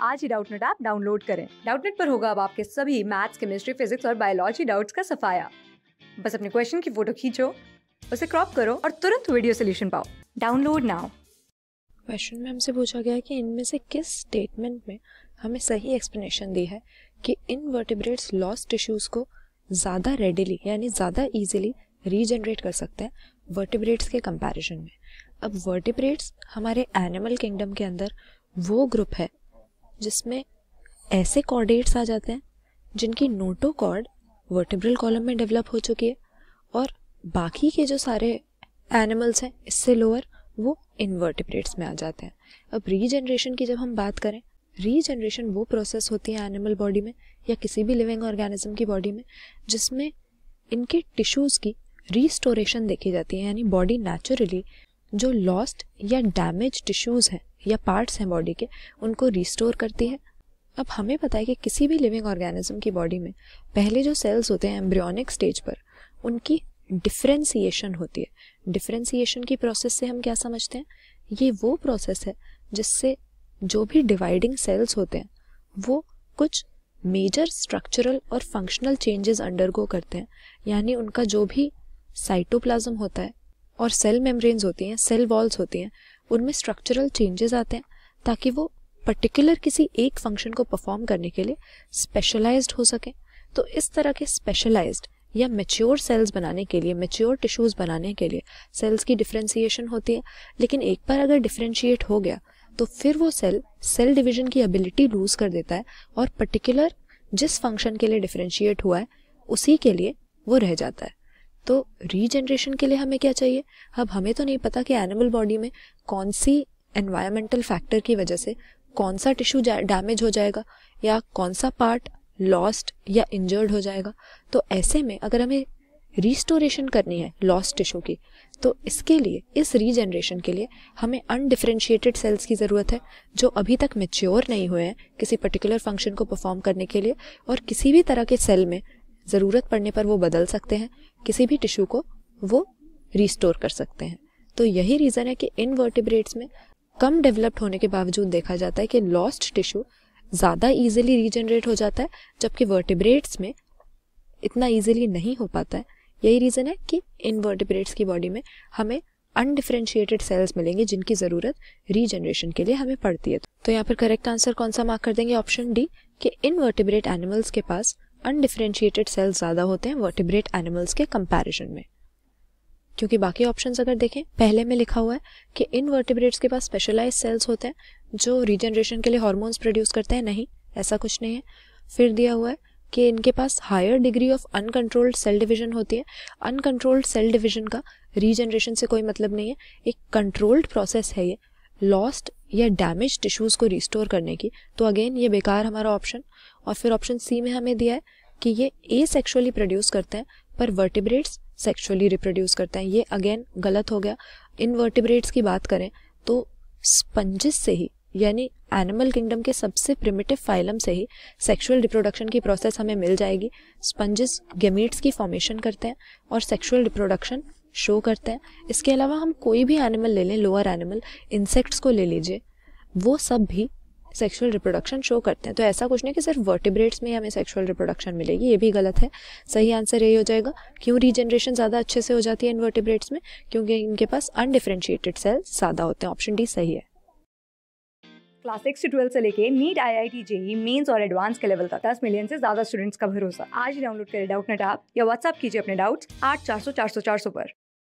आज ही Doubtnut app download करें। Doubtnut पर होगा अब आपके सभी मैथ्स, केमिस्ट्री, फिजिक्स और बायोलॉजी डाउट्स का सफाया। बस अपने क्वेश्चन की फोटो खींचो, उसे क्रॉप करो और तुरंत वीडियो सोल्यूशन पाओ। Download now. क्वेश्चन में हमसे पूछा गया है कि इनमें से किस स्टेटमेंट में हमें सही एक्सप्लेनेशन दी है कि इनवर्टिब्रेट्स लॉस्ट टिश्यूज को ज़्यादा रेडिली यानी ज़्यादा इजीली रीजनरेट कर सकते हैं वर्टिब्रेट्स के कंपैरिजन में। अब वर्टिब्रेट्स हमारे एनिमल किंगडम के अंदर वो ग्रुप है जिसमें ऐसे कॉर्डेट्स आ जाते हैं जिनकी नोटोकॉर्ड वर्टिब्रल कॉलम में डेवलप हो चुकी है और बाकी के जो सारे एनिमल्स हैं इससे लोअर वो इनवर्टिब्रेट्स में आ जाते हैं। अब रीजनरेशन की जब हम बात करें, रीजनरेशन वो प्रोसेस होती है एनिमल बॉडी में या किसी भी लिविंग ऑर्गेनिज्म की बॉडी में जिसमें इनके टिश्यूज़ की रीस्टोरेशन देखी जाती है, यानी बॉडी नेचुरली जो लॉस्ट या डैमेज टिश्यूज़ हैं या पार्ट्स हैं बॉडी के उनको रिस्टोर करती है। अब हमें पता है कि किसी भी लिविंग ऑर्गेनिज्म की बॉडी में पहले जो सेल्स होते हैं एम्ब्रियोनिक स्टेज पर उनकी डिफरेंशिएशन होती है। डिफरेंशिएशन की प्रोसेस से हम क्या समझते हैं, ये वो प्रोसेस है जिससे जो भी डिवाइडिंग सेल्स होते हैं वो कुछ मेजर स्ट्रक्चरल और फंक्शनल चेंजेस अंडरगो करते हैं, यानी उनका जो भी साइटोप्लाज्म होता है और सेल मेम्ब्रेन्स होती हैं, सेल वॉल्स होती हैं, उनमें स्ट्रक्चरल चेंजेस आते हैं ताकि वो पर्टिकुलर किसी एक फंक्शन को परफॉर्म करने के लिए स्पेशलाइज्ड हो सके। तो इस तरह के स्पेशलाइज्ड या मैच्योर सेल्स बनाने के लिए, मैच्योर टिश्यूज बनाने के लिए सेल्स की डिफरेंशिएशन होती है। लेकिन एक बार अगर डिफरेंशिएट हो गया तो फिर वो सेल डिवीजन की एबिलिटी लूज कर देता है और पर्टिकुलर जिस फंक्शन के लिए डिफरेंशिएट हुआ है उसी के लिए वो रह जाता है। तो रीजनरेशन के लिए हमें क्या चाहिए? अब हमें तो नहीं पता कि एनिमल बॉडी में कौन सी एनवायरमेंटल फैक्टर की वजह से कौन सा टिश्यू डैमेज हो जाएगा या कौन सा पार्ट लॉस्ट या इंजर्ड हो जाएगा। तो ऐसे में अगर हमें रिस्टोरेशन करनी है लॉस्ट टिश्यू की तो इसके लिए, इस रीजनरेशन के लिए हमें अनडिफरेंशिएटेड सेल्स की ज़रूरत है जो अभी तक मैच्योर नहीं हुए हैं किसी पर्टिकुलर फंक्शन को परफॉर्म करने के लिए, और किसी भी तरह के सेल में ज़रूरत पड़ने पर वो बदल सकते हैं, किसी भी टिश्यू को वो रिस्टोर कर सकते हैं। तो यही रीज़न है कि इनवर्टिब्रेट्स में कम डेवलप्ड होने के बावजूद देखा जाता है कि लॉस्ट टिश्यू ज़्यादा इजीली रीजनरेट हो जाता है, जबकि वर्टिब्रेट्स में इतना इजीली नहीं हो पाता है। यही रीज़न है कि इनवर्टिब्रेट्स की बॉडी में हमें अनडिफरेंशिएटेड सेल्स मिलेंगे जिनकी ज़रूरत रीजनरेशन के लिए हमें पड़ती है। तो यहाँ पर करेक्ट आंसर कौन सा मार्क कर देंगे? ऑप्शन डी, कि इनवर्टिब्रेट एनिमल्स के पास अनडिफरेंशिएटेड सेल्स ज़्यादा होते हैं वर्टिब्रेट एनिमल्स के कंपैरिजन में। क्योंकि बाकी ऑप्शंस अगर देखें, पहले में लिखा हुआ है कि इनवर्टिब्रेट्स के पास स्पेशलाइज्ड सेल्स होते हैं जो रीजनरेशन के लिए हार्मोन्स प्रोड्यूस करते हैं, नहीं, ऐसा कुछ नहीं है। फिर दिया हुआ है कि इनके पास higher degree of uncontrolled cell division होती है। अनकंट्रोल्ड सेल डिवीजन का रीजनरेशन से कोई मतलब नहीं है, एक कंट्रोल्ड प्रोसेस है ये लॉस्ट या डैमेज टिश्यूज को रिस्टोर करने की। तो अगेन ये बेकार हमारा ऑप्शन। और फिर ऑप्शन सी में हमें दिया है कि ये एसेक्सुअली प्रोड्यूस करते हैं पर वर्टिब्रेट्स सेक्सुअली रिप्रोड्यूस करते हैं। ये अगेन गलत हो गया। इनवर्टिब्रेट्स की बात करें तो स्पंजिस से ही, यानी एनिमल किंगडम के सबसे प्रिमिटिव फाइलम से ही सेक्सुअल रिप्रोडक्शन की प्रोसेस हमें मिल जाएगी। स्पंजिस गैमीट्स की फॉर्मेशन करते हैं और सेक्सुअल रिप्रोडक्शन शो करते हैं। इसके अलावा हम कोई भी एनिमल ले लें, लोअर एनिमल, इंसेक्ट्स को ले लीजिए, वो सब भी सेक्सुअल रिप्रोडक्शन शो करते हैं। तो ऐसा कुछ नहीं कि सिर्फ वर्टिब्रेट्स में ही हमें सेक्सुअल रिप्रोडक्शन मिलेगी, ये भी गलत है। सही आंसर यही हो जाएगा। क्यों रीजनरेशन ज़्यादा अच्छे से हो जाती है इनवर्टिब्रेट्स में? क्योंकि इनके पास अनडिफरेंशिएटेड सेल्स ज़्यादा होते हैं। ऑप्शन डी सही है। क्लास 6 से 12 से लेके नीट, IIT, JEE मेंस और एडवांस के लेवल तक 10 मिलियन से ज्यादा स्टूडेंट्स का भरोसा। आज ही डाउनलोड करें डाउटनेट ऐप या व्हाट्सएप कीजिए अपने डाउट्स 8400 400 400 पर।